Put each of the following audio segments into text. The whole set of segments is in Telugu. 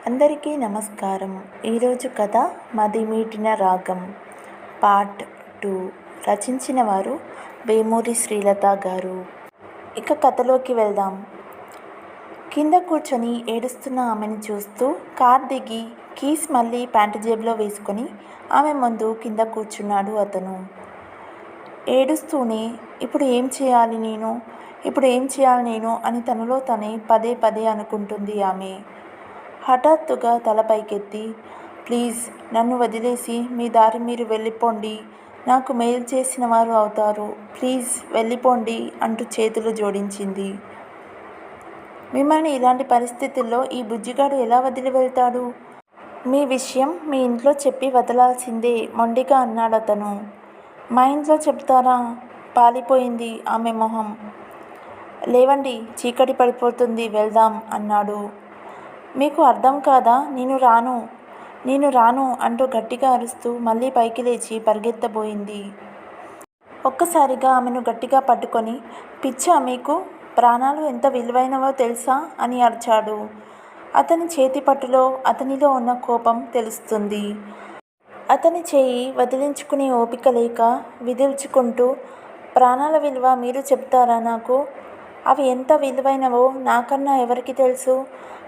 అందరికీ నమస్కారం. ఈరోజు కథ మదిమీటిన రాగం పార్ట్ 2 రచించిన వారు వేమూరి శ్రీలత గారు. ఇక కథలోకి వెళ్దాం. కింద కూర్చొని ఏడుస్తున్న ఆమెను చూస్తూ కార్ దిగి కీస్ మళ్ళీ ప్యాంటు జేబులో వేసుకొని ఆమె ముందు కింద కూర్చున్నాడు అతను. ఏడుస్తూనే ఇప్పుడు ఏం చేయాలి నేను అని తనలో తనే పదే పదే అనుకుంటుంది ఆమె. హఠాత్తుగా తల పైకెత్తి, ప్లీజ్ నన్ను వదిలేసి మీ దారి మీరు వెళ్ళిపోండి, నాకు మేలు చేసిన వారు అవుతారు, ప్లీజ్ వెళ్ళిపోండి అంటూ చేతులు జోడించింది. మిమ్మల్ని ఇలాంటి పరిస్థితుల్లో ఈ బుజ్జిగాడు ఎలా వదిలి వెళ్తాడు? మీ విషయం మీ ఇంట్లో చెప్పి వదలాల్సిందే మొండిగా అన్నాడతను. మా ఇంట్లో చెప్తారా? పాలిపోయింది ఆమె మొహం. లేవండి, చీకటి పడిపోతుంది, వెళ్దాం అన్నాడు. మీకు అర్థం కాదా? నేను రాను అంటూ గట్టిగా అరుస్తూ మళ్ళీ పైకి లేచి పరిగెత్తబోయింది. ఒక్కసారిగా ఆమెను గట్టిగా పట్టుకొని, పిచ్చా మీకు? ప్రాణాలు ఎంత విలువైనవో తెలుసా అని అరిచాడు. అతని చేతి పట్టులో అతనిలో ఉన్న కోపం తెలుస్తుంది. అతని చేయి వదిలించుకునే ఓపిక లేక విదిల్చుకుంటూ, ప్రాణాల విలువ మీరు చెప్తారా నాకు? అవి ఎంత విలువైనవో నాకన్నా ఎవరికి తెలుసు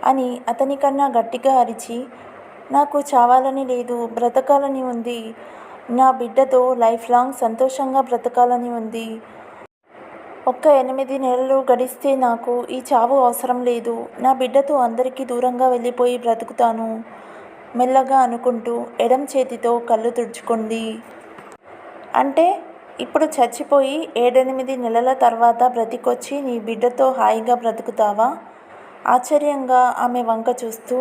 అని అతనికన్నా గట్టిగా అరిచి, నాకు చావాలని లేదు, బ్రతకాలని ఉంది, నా బిడ్డతో లైఫ్ లాంగ్ సంతోషంగా బ్రతకాలని ఉంది. ఒక్క 8 నెలలు గడిస్తే నాకు ఈ చావు అవసరం లేదు, నా బిడ్డతో అందరికీ దూరంగా వెళ్ళిపోయి బ్రతుకుతాను మెల్లగా అనుకుంటూ ఎడం చేతితో కళ్ళు తుడుచుకుంది. అంటే ఇప్పుడు చచ్చిపోయి 7-8 నెలల తర్వాత బ్రతికొచ్చి నీ బిడ్డతో హాయిగా బ్రతుకుతావా? ఆశ్చర్యంగా ఆమె వంక చూస్తూ,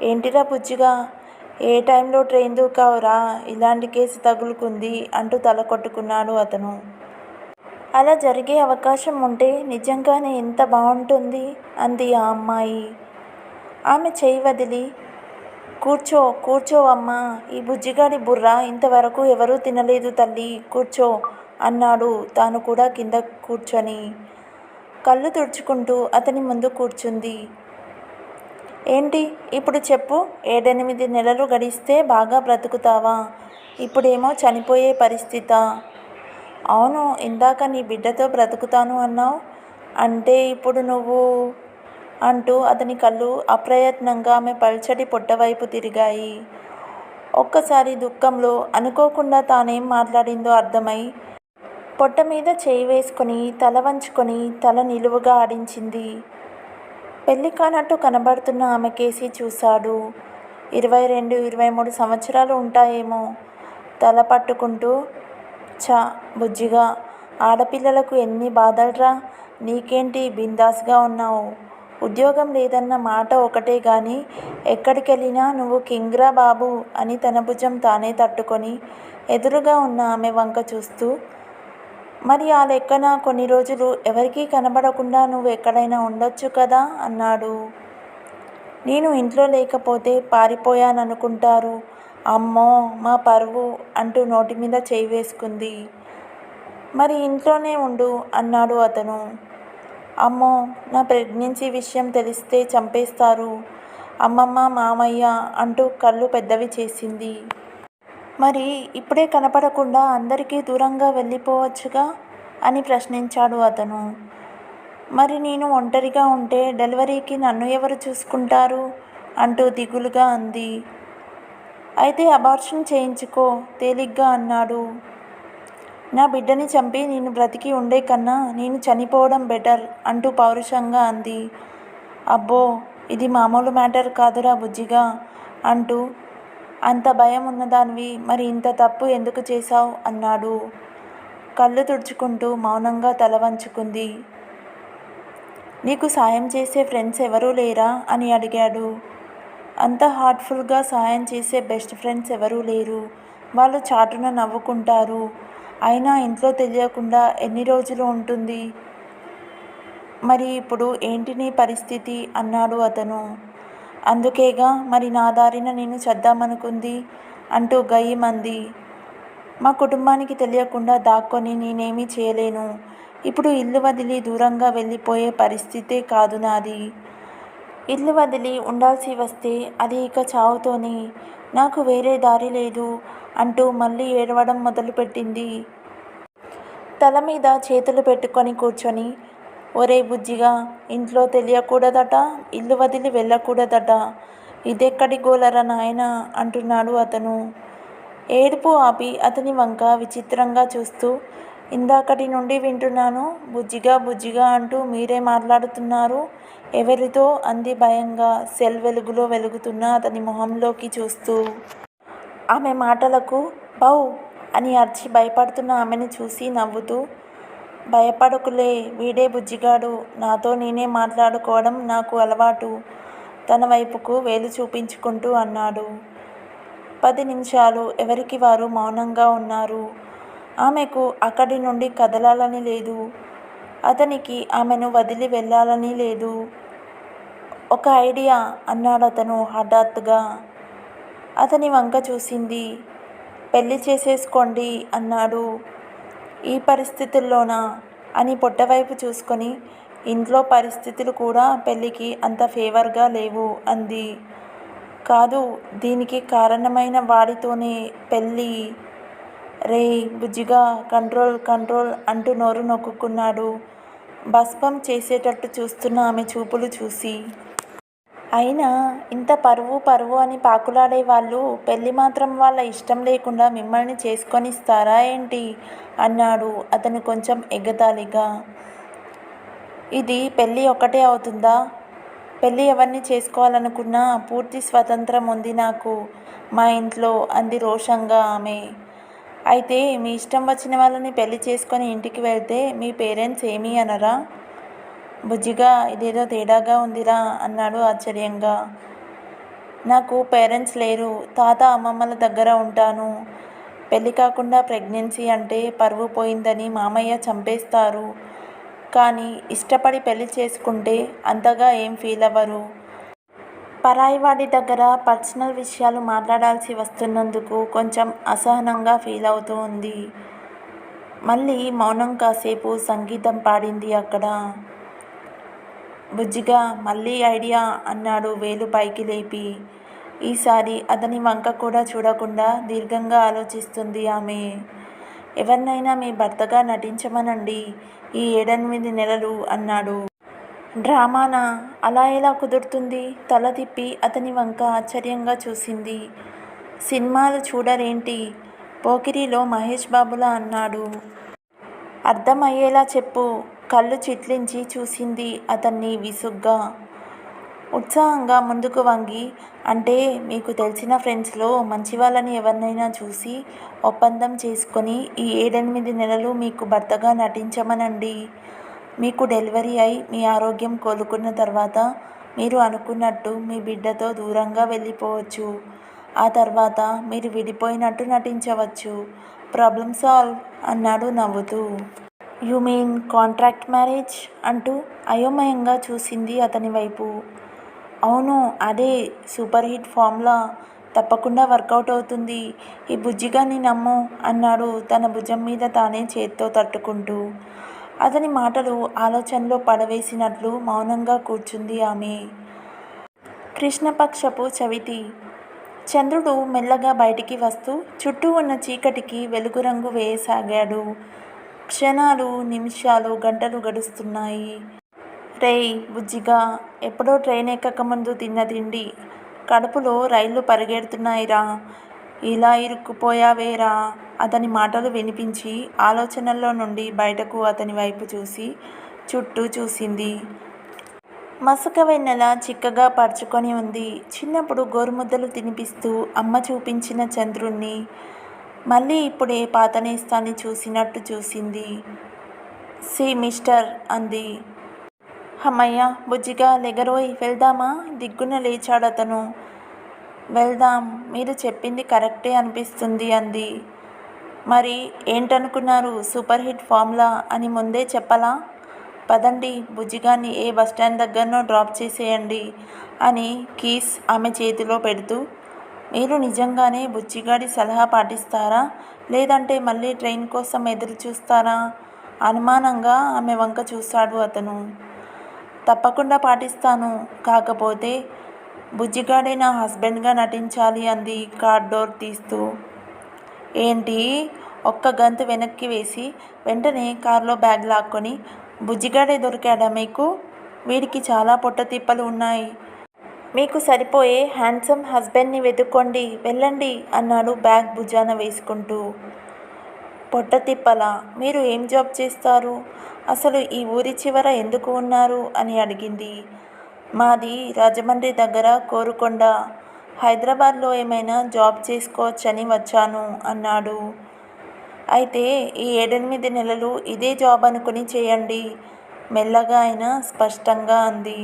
ఏంటిరా బుజ్జిగా, ఏ టైంలో ట్రైన్ దూకావురా, ఇలాంటి కేసు తగులుకుంది అంటూ తల కొట్టుకున్నాడు అతను. అలా జరిగే అవకాశం ఉంటే నిజంగానే ఎంత బాగుంటుంది అంది ఆ అమ్మాయి. ఆమె చేయి వదిలి, కూర్చో అమ్మా, ఈ బుజ్జిగాడి బుర్ర ఇంతవరకు ఎవరూ తినలేదు తల్లి, కూర్చో అన్నాడు తాను కూడా కింద కూర్చొని. కళ్ళు తుడుచుకుంటూ అతని ముందు కూర్చుంది. ఏంటి ఇప్పుడు చెప్పు, 7-8 నెలలు గడిస్తే బాగా బ్రతుకుతావా? ఇప్పుడేమో చనిపోయే పరిస్థితా? అవును, ఇందాక నీ బిడ్డతో బ్రతుకుతాను అన్నావు, అంటే ఇప్పుడు నువ్వు అంటూ అతని కళ్ళు అప్రయత్నంగా ఆమె పల్చటి పొట్టవైపు తిరిగాయి. ఒక్కసారి దుఃఖంలో అనుకోకుండా తానేం మాట్లాడిందో అర్థమై పొట్ట మీద చేయి వేసుకొని తల వంచుకొని తల నిలువుగా ఆడించింది. పెళ్లి కానట్టు కనబడుతున్న ఆమె కేసి చూశాడు. 22-23 సంవత్సరాలు ఉంటాయేమో. తల పట్టుకుంటూ, చా బుజ్జిగా, ఆడపిల్లలకు ఎన్ని బాధల్రా, నీకేంటి బిందాస్గా ఉన్నావు, ఉద్యోగం లేదన్న మాట ఒకటే గాని ఎక్కడికెళ్ళినా నువ్వు కింగ్రా బాబు అని తన భుజం తానే తట్టుకొని ఎదురుగా ఉన్న ఆమె వంక చూస్తూ, మరి ఆ లెక్కన కొన్ని రోజులు ఎవరికీ కనబడకుండా నువ్వు ఎక్కడైనా ఉండొచ్చు కదా అన్నాడు. నేను ఇంట్లో లేకపోతే పారిపోయాననుకుంటారు, అమ్మో మా పరువు అంటూ నోటి మీద చేయి వేసుకుంది. మరి ఇంట్లోనే ఉండు అన్నాడు అతను. అమ్మో, నా ప్రెగ్నెన్సీ విషయం తెలిస్తే చంపేస్తారు, అమ్మమ్మ మామయ్య అంటూ కళ్ళు పెద్దవి చేసింది. మరి ఇప్పుడే కనపడకుండా అందరికీ దూరంగా వెళ్ళిపోవచ్చుగా అని ప్రశ్నించాడు అతను. మరి నేను ఒంటరిగా ఉంటే డెలివరీకి నన్ను ఎవరు చూసుకుంటారు అంటూ దిగులుగా అంది. అయితే అబార్షన్ చేయించుకో తేలిగ్గా అన్నాడు. నా బిడ్డని చంపి నేను బ్రతికి ఉండే కన్నా నేను చనిపోవడం బెటర్ అంటూ పౌరుషంగా అంది. అబ్బో, ఇది మామూలు మ్యాటర్ కాదురా బుజ్జిగా అంటూ, అంత భయం ఉన్నదానివి మరి ఇంత తప్పు ఎందుకు చేశావు అన్నాడు. కళ్ళు తుడుచుకుంటూ మౌనంగా తల వంచుకుంది. నీకు సాయం చేసే ఫ్రెండ్స్ ఎవరూ లేరా అని అడిగాడు. అంత హార్ట్ఫుల్గా సాయం చేసే బెస్ట్ ఫ్రెండ్స్ ఎవరూ లేరు, వాళ్ళు చాటున నవ్వుకుంటారు, అయినా ఇంట్లో తెలియకుండా ఎన్ని రోజులు ఉంటుంది, మరి ఇప్పుడు ఏంటి నీ పరిస్థితి అన్నాడు అతను. అందుకేగా మరి నా దారిన నేను చద్దామనుకుంది అంటూ గయ్యిమంది. మా కుటుంబానికి తెలియకుండా దాక్కొని నేనేమీ చేయలేను, ఇప్పుడు ఇల్లు వదిలి దూరంగా వెళ్ళిపోయే పరిస్థితే కాదు నాది. ఇల్లు వదిలి ఉండాల్సి వస్తే అది ఇక చావుతోనే. నాకు వేరే దారి లేదు అంటూ మళ్ళీ ఏడవడం మొదలుపెట్టింది. తల మీద చేతులు పెట్టుకొని కూర్చొని, ఒరే బుజ్జిగా, ఇంట్లో తెలియకూడదట, ఇల్లు వదిలి వెళ్ళకూడదట. ఇదెక్కడి గోలరా నాయనా అంటున్నాడు అతను. ఏడుపు ఆపి అతని వంక విచిత్రంగా చూస్తూ, ఇందాకటి నుండి వింటున్నాను, బుజ్జిగా బుజ్జిగా అంటూ మీరే మాట్లాడుతున్నారు. ఎవరితో అంది భయంగా సెల్ వెలుగులో వెలుగుతున్న అతని మొహంలోకి చూస్తూ. ఆమె మాటలకు బౌ అని అరిచి భయపడుతున్న ఆమెను చూసి నవ్వుతూ, భయపడకులే, వీడే బుజ్జిగాడు, నాతో నేనే మాట్లాడుకోవడం నాకు అలవాటు తన వైపుకు వేలు చూపించుకుంటూ అన్నాడు. 10 నిమిషాలు ఎవరికి వారు మౌనంగా ఉన్నారు. ఆమెకు అక్కడి నుండి కదలాలని లేదు. అతనికి ఆమెను వదిలి వెళ్ళాలని లేదు. ఒక ఐడియా అన్నాడతను హఠాత్తుగా. అతని వంక చూసింది. పెళ్లి చేసేసుకోండి అన్నాడు. ఈ పరిస్థితుల్లోనా అని పొట్టవైపు చూసుకొని, ఇంట్లో పరిస్థితులు కూడా పెళ్ళికి అంత ఫేవర్గా లేవు అంది. కాదు, దీనికి కారణమైన వాడితోనే పెళ్ళి. రేయ్ బుజ్జిగా, కంట్రోల్ కంట్రోల్ అంటూ నోరు నొక్కుకున్నాడు భస్మం చేసేటట్టు చూస్తున్న ఆమె చూపులు చూసి. అయినా ఇంత పరువు పరువు అని పాకులాడే వాళ్ళు పెళ్ళి మాత్రం వాళ్ళ ఇష్టం లేకుండా మిమ్మల్ని చేసుకొనిస్తారా ఏంటి అన్నాడు అతను కొంచెం ఎగతాళిగా. ఇది పెళ్ళి ఒక్కటే అవుతుందా? పెళ్ళి ఎవరిని చేసుకోవాలనుకున్నా పూర్తి స్వతంత్రం ఉంది నాకు మా ఇంట్లో అంది రోషంగా ఆమె. అయితే మీ ఇష్టం వచ్చిన వాళ్ళని పెళ్లి చేసుకొని ఇంటికి వెళ్తే మీ పేరెంట్స్ ఏమీ అనరా? బుజ్జిగా, ఇదేదో తేడాగా ఉందిరా అన్నాడు ఆశ్చర్యంగా. నాకు పేరెంట్స్ లేరు, తాత అమ్మమ్మల దగ్గర ఉంటాను. పెళ్ళి కాకుండా ప్రెగ్నెన్సీ అంటే పరువు పోయిందని మామయ్య చంపేస్తారు. కానీ ఇష్టపడి పెళ్లి చేసుకుంటే అంతగా ఏం ఫీల్ అవ్వరు. పరాయివాడి దగ్గర పర్సనల్ విషయాలు మాట్లాడాల్సి వస్తున్నందుకు కొంచెం అసహనంగా ఫీల్ అవుతూ ఉంది. మళ్ళీ మౌనం కాసేపు సంగీతం పాడింది అక్కడ. బుజ్జిగా, మళ్ళీ ఐడియా అన్నాడు వేలు పైకి లేపి. ఈసారి అతని వంక కూడా చూడకుండా దీర్ఘంగా ఆలోచిస్తుంది ఆమె. ఎవరినైనా మీ భర్తగా నటించమనండి ఈ 7-8 నెలలు అన్నాడు. డ్రామానా? అలా ఎలా కుదురుతుంది? తల తిప్పి అతని వంక ఆశ్చర్యంగా చూసింది. సినిమాలు చూడరేంటి? పోకిరిలో మహేష్ బాబులా అన్నాడు. అర్థమయ్యేలా చెప్పు. కళ్ళు చిట్లించి చూసింది అతన్ని విసుగ్గా. ఉత్సాహంగా ముందుకు వంగి, అంటే మీకు తెలిసిన ఫ్రెండ్స్లో మంచి వాళ్ళని ఎవరినైనా చూసి ఒప్పందం చేసుకొని ఈ 7-8 నెలలు మీకు భర్తగా నటించమనండి. మీకు డెలివరీ అయి మీ ఆరోగ్యం కోలుకున్న తర్వాత మీరు అనుకున్నట్టు మీ బిడ్డతో దూరంగా వెళ్ళిపోవచ్చు. ఆ తర్వాత మీరు విడిపోయినట్టు నటించవచ్చు. ప్రాబ్లం సాల్వ్ అన్నాడు నవ్వుతూ. యు మీన్ కాంట్రాక్ట్ మ్యారేజ్ అంటూ అయోమయంగా చూసింది అతని వైపు. అవును, అదే సూపర్ హిట్ ఫార్ములా. తప్పకుండా వర్కౌట్ అవుతుంది. ఈ బుజ్జిగాన్ని నమ్ము అన్నాడు తన భుజం మీద తానే చేత్తో తట్టుకుంటూ. అతని మాటలు ఆలోచనలో పడవేసినట్లు మౌనంగా కూర్చుంది ఆమె. కృష్ణపక్షపు చవితి. చంద్రుడు మెల్లగా బయటికి వస్తూ చుట్టూ ఉన్న చీకటికి వెలుగు రంగు వేయసాగాడు. క్షణాలు, నిమిషాలు, గంటలు గడుస్తున్నాయి. రేయ్ బుజ్జిగా, ఎప్పుడో ట్రైన్ ఎక్కకముందు తిన్న తిండి, కడుపులో రైళ్లు పరిగెడుతున్నాయిరా, ఇలా ఇరుక్కుపోయావేరా. అతని మాటలు వినిపించి ఆలోచనల్లో నుండి బయటకు అతని వైపు చూసి చుట్టూ చూసింది. మసక వెన్నెల చిక్కగా పరుచుకొని ఉంది. చిన్నప్పుడు గోరుముద్దలు తినిపిస్తూ అమ్మ చూపించిన చంద్రుణ్ణి మళ్ళీ ఇప్పుడే పాతనేస్తాన్ని చూసినట్టు చూసింది. సి మిస్టర్ అంది. హమ్మయ్య, బుజ్జిగా లెగరోయ్, వెళ్దామా? దిగ్గున లేచాడతను. వెళ్దాం, మీరు చెప్పింది కరెక్టే అనిపిస్తుంది అంది. మరి ఏంటనుకున్నారు, సూపర్ హిట్ ఫార్ములా అని ముందే చెప్పలా? పదండి, బుజ్జిగాన్ని ఏ బస్టాండ్ దగ్గరనో డ్రాప్ చేసేయండి అని కీస్ ఆమె చేతిలో పెడుతూ, మీరు నిజంగానే బుజ్జిగాడి సలహా పాటిస్తారా, లేదంటే మళ్ళీ ట్రైన్ కోసం ఎదురు చూస్తారా? అనుమానంగా ఆమె వంక చూశాడు అతను. తప్పకుండా పాటిస్తాను. కాకపోతే బుజ్జిగాడే నా హస్బెండ్గా నటించాలి అంది కార్ డోర్ తీస్తూ. ఏంటి? ఒక్క గంతు వెనక్కి వేసి వెంటనే కారులో బ్యాగ్ లాక్కొని బుజ్జిగాడే దొరికాడా మీకు? వీడికి చాలా పొట్టతిప్పలు ఉన్నాయి. మీకు సరిపోయే హ్యాండ్సమ్ హస్బెండ్ని వెతుక్కోండి, వెళ్ళండి అన్నాడు బ్యాగ్ భుజాన వేసుకుంటూ. పొట్టతిప్పలా? మీరు ఏం జాబ్ చేస్తారు? అసలు ఈ ఊరి చివర ఎందుకు ఉన్నారు అని అడిగింది. మాది రాజమండ్రి దగ్గర కోరుకొండ. హైదరాబాద్లో ఏమైనా జాబ్ చేసుకోవచ్చని వచ్చాను అన్నాడు. అయితే ఈ 7-8 నెలలు ఇదే జాబ్ అనుకుని చేయండి, మెల్లగా అయినా స్పష్టంగా అంది.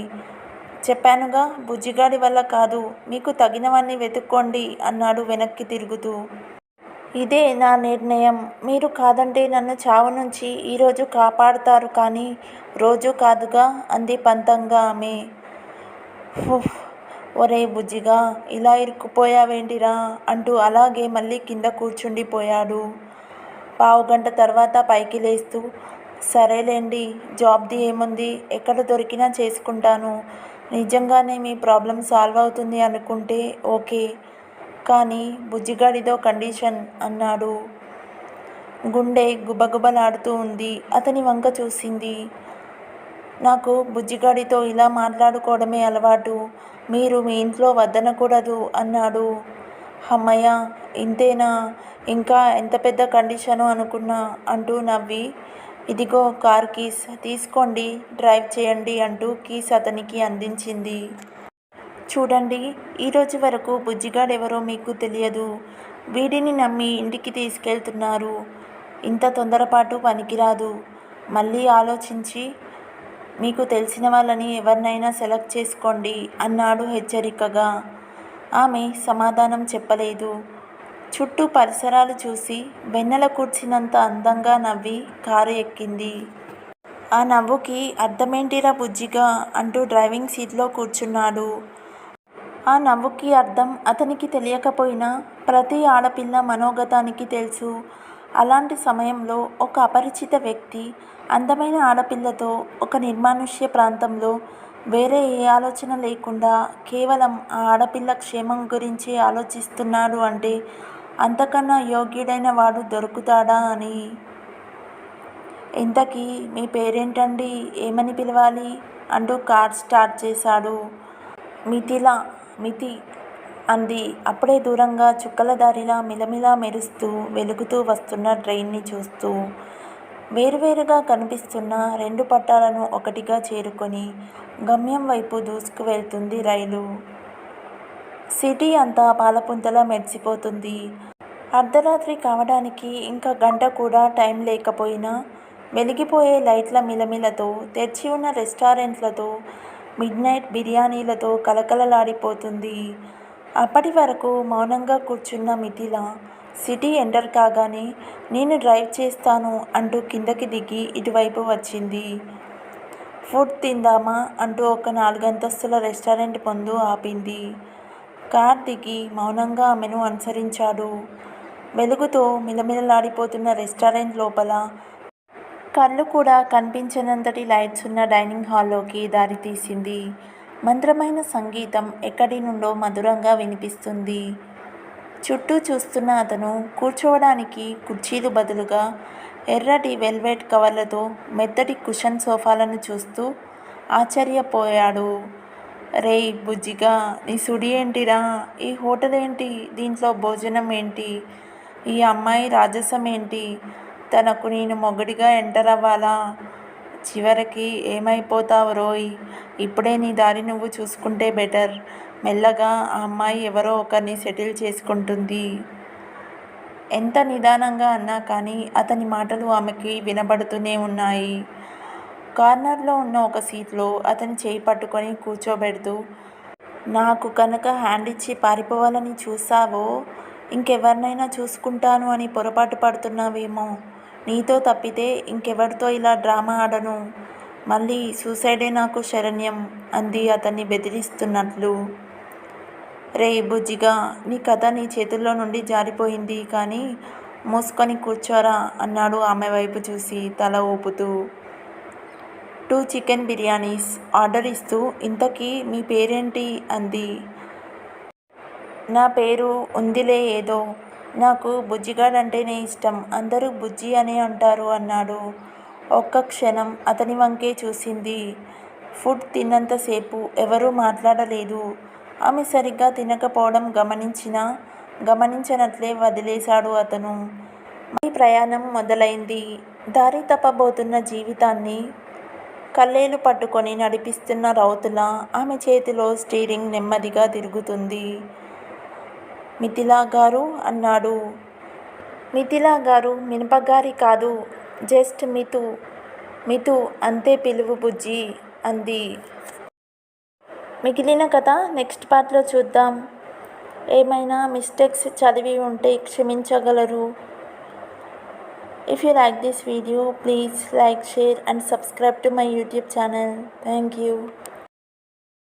చెప్పానుగా, బుజ్జిగాడి వల్ల కాదు, మీకు తగినవన్నీ వెతుక్కోండి అన్నాడు వెనక్కి తిరుగుతూ. ఇదే నా నిర్ణయం. మీరు కాదంటే నన్ను చావు నుంచి ఈరోజు కాపాడుతారు కానీ రోజూ కాదుగా అంది పంతంగా ఆమె. ఉఫ్, ఒరే బుజ్జిగా, ఇలా ఇరుక్కుపోయావేంటిరా అంటూ అలాగే మళ్ళీ కింద కూర్చుండిపోయాడు. పావుగంట తర్వాత పైకి లేస్తూ, సరేలేండి, జాబ్ది ఏముంది, ఎక్కడ దొరికినా చేసుకుంటాను. నిజంగానే మీ ప్రాబ్లం సాల్వ్ అవుతుంది అనుకుంటే ఓకే, కానీ బుజ్జిగాడిదో కండిషన్ అన్నాడు. గుండె గుబగుబలాడుతూ ఉంది. అతని వంక చూసింది. నాకు బుజ్జిగాడితో ఇలా మాట్లాడుకోవడమే అలవాటు, మీరు మీ ఇంట్లో వద్దనకూడదు అన్నాడు. హమ్మయ్య, ఇంతేనా? ఇంకా ఎంత పెద్ద కండిషను అనుకున్నా అంటూ నవ్వి, ఇదిగో కార్ కీస్ తీసుకోండి, డ్రైవ్ చేయండి అంటూ కీస్ అతనికి అందించింది. చూడండి, ఈరోజు వరకు బుజ్జిగాడెవరో మీకు తెలియదు. వీడిని నమ్మి ఇంటికి తీసుకెళ్తున్నారు. ఇంత తొందరపాటు పనికిరాదు. మళ్ళీ ఆలోచించి మీకు తెలిసిన వాళ్ళని ఎవరినైనా సెలెక్ట్ చేసుకోండి అన్నాడు హెచ్చరికగా. ఆమె సమాధానం చెప్పలేదు. చుట్టూ పరిసరాలు చూసి వెన్నెల కూర్చినంత అందంగా నవ్వి కారు ఎక్కింది. ఆ నవ్వుకి అర్థమేంటిరా బుజ్జిగా అంటూ డ్రైవింగ్ సీట్లో కూర్చున్నాడు. ఆ నవ్వుకి అర్థం అతనికి తెలియకపోయినా ప్రతి ఆడపిల్ల మనోగతానికి తెలుసు. అలాంటి సమయంలో ఒక అపరిచిత వ్యక్తి అందమైన ఆడపిల్లతో ఒక నిర్మానుష్య ప్రాంతంలో వేరే ఏ ఆలోచన లేకుండా కేవలం ఆ ఆడపిల్ల క్షేమం గురించి ఆలోచిస్తున్నాడు అంటే అంతకన్నా యోగ్యుడైన వాడు దొరుకుతాడా అని. ఇంతకీ మీ పేరేంటండి, ఏమని పిలవాలి అంటూ కార్ స్టార్ట్ చేశాడు. మితి అంది అప్పుడే దూరంగా చుక్కల దారిలా మిలమిలా మెరుస్తూ వెలుగుతూ వస్తున్న ట్రైన్ని చూస్తూ. వేరువేరుగా కనిపిస్తున్న 2 పట్టాలను ఒకటిగా చేరుకొని గమ్యం వైపు దూసుకు వెళ్తుంది రైలు. సిటీ అంతా పాలపుంతలా మెరిసిపోతుంది. అర్ధరాత్రి కావడానికి ఇంకా గంట కూడా టైం లేకపోయినా వెలిగిపోయే లైట్ల మిలమిలతో, తెరిచి ఉన్న రెస్టారెంట్లతో, మిడ్నైట్ బిర్యానీలతో కలకలలాడిపోతుంది. అప్పటి వరకు మౌనంగా కూర్చున్న మిథిల సిటీ ఎంటర్ కాగానే నేను డ్రైవ్ చేస్తాను అంటూ కిందకి దిగి ఇటువైపు వచ్చింది. ఫుడ్ తిందామా అంటూ ఒక 4 అంతస్తుల రెస్టారెంట్ ముందు ఆపింది. కార్ దిగి మౌనంగా ఆమెను అనుసరించాడు. వెలుగుతో మిలమిలలాడిపోతున్న రెస్టారెంట్ లోపల కళ్ళు కూడా కనిపించనంతటి లైట్స్ ఉన్న డైనింగ్ హాల్లోకి దారితీసింది. మంత్రమైన సంగీతం ఎక్కడి నుండో మధురంగా వినిపిస్తుంది. చుట్టూ చూస్తున్న అతను కూర్చోవడానికి కుర్చీలు బదులుగా ఎర్రటి వెల్వెట్ కవర్లతో మెత్తటి కుషన్ సోఫాలను చూస్తూ ఆశ్చర్యపోయాడు. రేయ్ బుజ్జిగా, నీ సుడి ఏంటిరా? ఈ హోటల్ ఏంటి? దీంట్లో భోజనం ఏంటి? ఈ అమ్మాయి రాజసం ఏంటి? తనకు నేను మొగుడిగా ఎంటర్ అవ్వాలా? చివరికి ఏమైపోతావు రోయ్? ఇప్పుడే నీ దారి నువ్వు చూసుకుంటే బెటర్. మెల్లగా ఆ అమ్మాయి ఎవరో ఒకరిని సెటిల్ చేసుకుంటుంది. ఎంత నిదానంగా అన్నా కానీ అతని మాటలు ఆమెకి వినబడుతూనే ఉన్నాయి. కార్నర్లో ఉన్న ఒక సీట్లో అతని చేయి పట్టుకొని కూర్చోబెడుతూ, నాకు కనుక హ్యాండ్ ఇచ్చి పారిపోవాలని చూసావో ఇంకెవరినైనా చూసుకుంటాను అని పొరపాటు పడుతున్నావేమో. నీతో తప్పితే ఇంకెవరితో ఇలా డ్రామా ఆడను. మళ్ళీ సూసైడే నాకు శరణ్యం అంది అతన్ని బెదిరిస్తున్నట్లు. రేయ్ బుజ్జిగా, నీ కథ నీ చేతుల్లో నుండి జారిపోయింది కానీ మూసుకొని కూర్చోరా అన్నాడు ఆమె వైపు చూసి తల ఊపుతూ. 2 చికెన్ బిర్యానీస్ ఆర్డర్ ఇస్తూ ఇంతకీ మీ పేరేంటి అంది. నా పేరు ఉందిలే ఏదో. నాకు బుజ్జిగాడంటేనే ఇష్టం. అందరూ బుజ్జి అనే అంటారు అన్నాడు. ఒక్క క్షణం అతని వంకే చూసింది. ఫుడ్ తిన్నంతసేపు ఎవరూ మాట్లాడలేదు. ఆమె సరిగ్గా తినకపోవడం గమనించనట్లే వదిలేశాడు అతను. మళ్ళీ ప్రయాణం మొదలైంది. దారి తప్పబోతున్న జీవితాన్ని కళ్ళేలు పట్టుకొని నడిపిస్తున్న రౌతులా ఆమె చేతిలో స్టీరింగ్ నెమ్మదిగా తిరుగుతుంది. మిథిలా గారు అన్నాడు. మిథిలా గారు మినపగారి కాదు, జస్ట్ మిథు అంతే పిలువు బుజ్జి అంది. మిగిలిన కథ నెక్స్ట్ పార్ట్లో చూద్దాం. ఏమైనా మిస్టేక్స్ చదివి ఉంటే క్షమించగలరు. If you like this video, please like, share and subscribe to my YouTube channel. Thank you.